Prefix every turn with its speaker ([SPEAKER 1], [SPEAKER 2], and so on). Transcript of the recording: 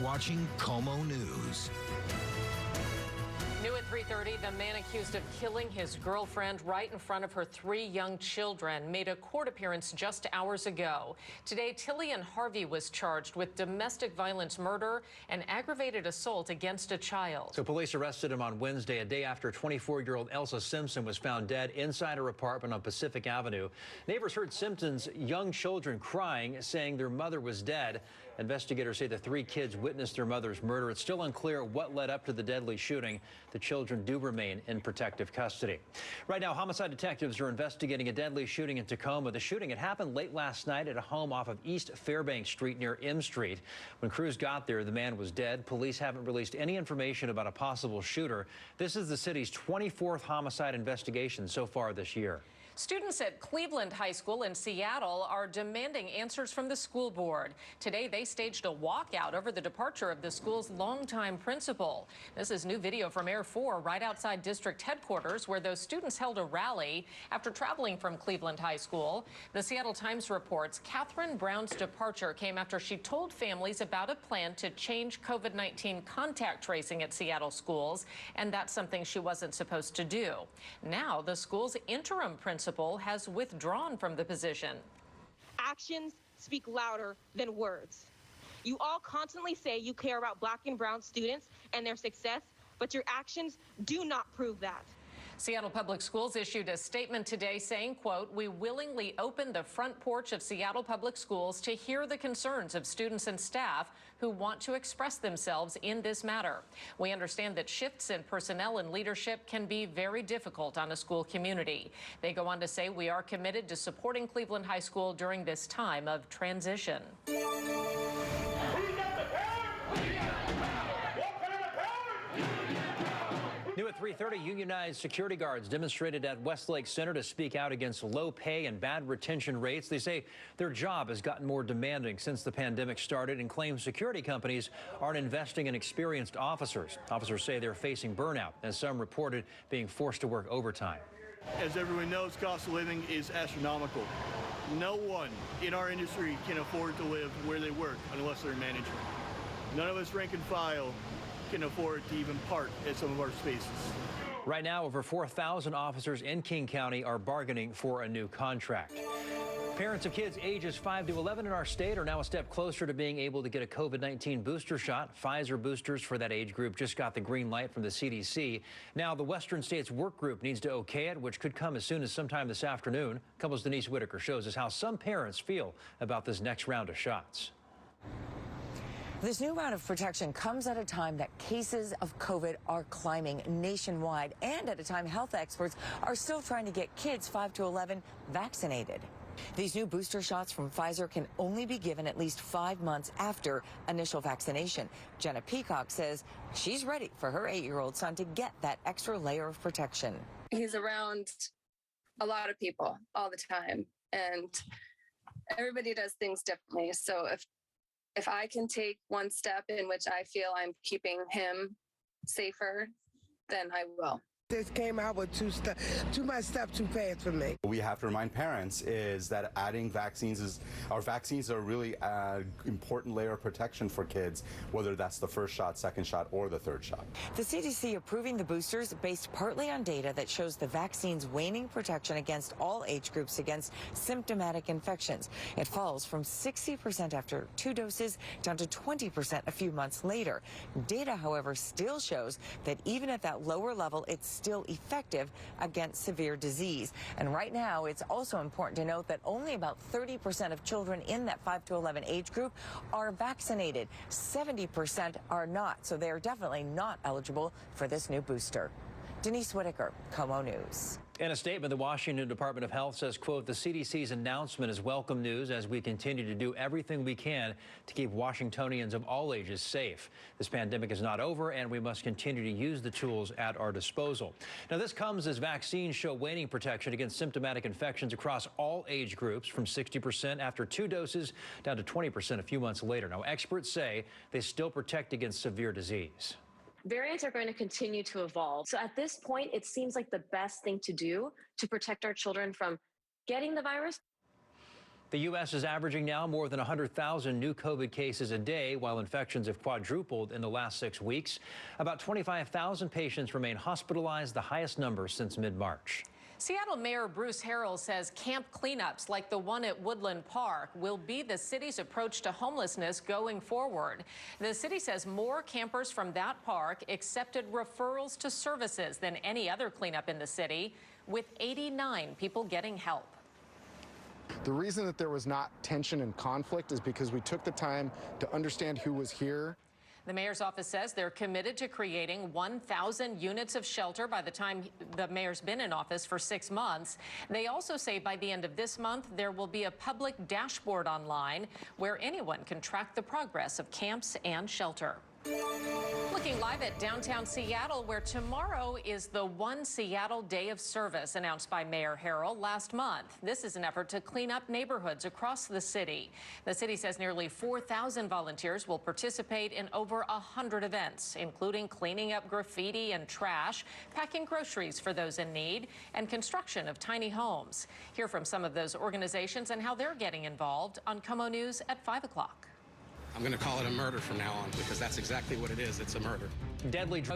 [SPEAKER 1] watching Komo News.
[SPEAKER 2] New at 3:30, the man accused of killing his girlfriend right in front of her 3 young children made a court appearance just hours ago. Today, Tillian Harvey was charged with domestic violence murder and aggravated assault against a child.
[SPEAKER 3] So police arrested him on Wednesday, a day after 24-year-old Elsa Simpson was found dead inside her apartment on Pacific Avenue. Neighbors heard Simpson's young children crying, saying their mother was dead. Investigators say the 3 kids witnessed their mother's murder. It's still unclear what led up to the deadly shooting. The children do remain in protective custody. Right now, homicide detectives are investigating a deadly shooting in Tacoma. The shooting had happened late last night at a home off of East Fairbanks Street near M Street. When crews got there, the man was dead. Police haven't released any information about a possible shooter. This is the city's 24th homicide investigation so far this year.
[SPEAKER 2] Students at Cleveland High School in Seattle are demanding answers from the school board. Today, they staged a walkout over the departure of the school's longtime principal. This is new video from Air 4 right outside district headquarters, where those students held a rally after traveling from Cleveland High School. The Seattle Times reports Catherine Brown's departure came after she told families about a plan to change COVID-19 contact tracing at Seattle schools, and that's something she wasn't supposed to do. Now, the school's interim principal has withdrawn from the position.
[SPEAKER 4] Actions speak louder than words. You all constantly say you care about Black and brown students and their success, but your actions do not prove that.
[SPEAKER 2] Seattle Public Schools issued a statement today saying, quote, "We willingly open the front porch of Seattle Public Schools to hear the concerns of students and staff who want to express themselves in this matter. We understand that shifts in personnel and leadership can be very difficult on a school community." They go on to say, "We are committed to supporting Cleveland High School during this time of transition."
[SPEAKER 3] New at 3:30, unionized security guards demonstrated at Westlake Center to speak out against low pay and bad retention rates. They say their job has gotten more demanding since the pandemic started and claim security companies aren't investing in experienced officers. Officers say they're facing burnout, as some reported being forced to work overtime.
[SPEAKER 5] As everyone knows, cost of living is astronomical. No one in our industry can afford to live where they work unless they're in management. None of us rank and file can afford to even park at some of our spaces.
[SPEAKER 3] Right now, over 4,000 officers in King County are bargaining for a new contract. Parents of kids ages 5 to 11 in our state are now a step closer to being able to get a COVID-19 booster shot. Pfizer boosters for that age group just got the green light from the CDC. Now, the Western States Work Group needs to okay it, which could come as soon as sometime this afternoon. Couples Denise Whitaker shows us how some parents feel about this next round of shots.
[SPEAKER 6] This new round of protection comes at a time that cases of COVID are climbing nationwide and at a time health experts are still trying to get kids 5 to 11 vaccinated. These new booster shots from Pfizer can only be given at least 5 months after initial vaccination. Jenna Peacock says she's ready for her 8-year-old son to get that extra layer of protection.
[SPEAKER 7] He's around a lot of people all the time, and everybody does things differently. So if I can take one step in which I feel I'm keeping him safer, then I will.
[SPEAKER 8] This came out with too much stuff too fast for me.
[SPEAKER 9] What we have to remind parents is that adding vaccines are really an important layer of protection for kids, whether that's the first shot, second shot, or the third shot.
[SPEAKER 6] The CDC approving the boosters based partly on data that shows the vaccine's waning protection against all age groups against symptomatic infections. It falls from 60% after 2 doses down to 20% a few months later. Data, however, still shows that even at that lower level, it's still effective against severe disease. And right now, it's also important to note that only about 30% of children in that 5 to 11 age group are vaccinated. 70% are not, so they are definitely not eligible for this new booster. Denise Whitaker, Komo News.
[SPEAKER 3] In a statement, the Washington Department of Health says, quote, "The CDC's announcement is welcome news as we continue to do everything we can to keep Washingtonians of all ages safe. This pandemic is not over, and we must continue to use the tools at our disposal." Now, this comes as vaccines show waning protection against symptomatic infections across all age groups, from 60% after 2 doses down to 20% a few months later. Now, experts say they still protect against severe disease.
[SPEAKER 10] Variants are going to continue to evolve. So at this point, it seems like the best thing to do to protect our children from getting the virus
[SPEAKER 3] The U.S. is averaging now more than 100,000 new COVID cases a day, while infections have quadrupled in the last 6 weeks. About 25,000 patients remain hospitalized, the highest number since mid-March.
[SPEAKER 2] Seattle Mayor Bruce Harrell says camp cleanups like the one at Woodland Park will be the city's approach to homelessness going forward. The city says more campers from that park accepted referrals to services than any other cleanup in the city, with 89 people getting help.
[SPEAKER 11] The reason that there was not tension and conflict is because we took the time to understand who was here.
[SPEAKER 2] The mayor's office says they're committed to creating 1,000 units of shelter by the time the mayor's been in office for 6 months. They also say by the end of this month, there will be a public dashboard online where anyone can track the progress of camps and shelter. Looking live at downtown Seattle, where tomorrow is the One Seattle Day of Service announced by Mayor Harrell last month. This is an effort to clean up neighborhoods across the city. The city says nearly 4,000 volunteers will participate in over 100 events, including cleaning up graffiti and trash, packing groceries for those in need, and construction of tiny homes. Hear from some of those organizations and how they're getting involved on Komo News at 5 o'clock.
[SPEAKER 12] I'm going to call it a murder from now on because that's exactly what it is. It's a murder.
[SPEAKER 3] Deadly drug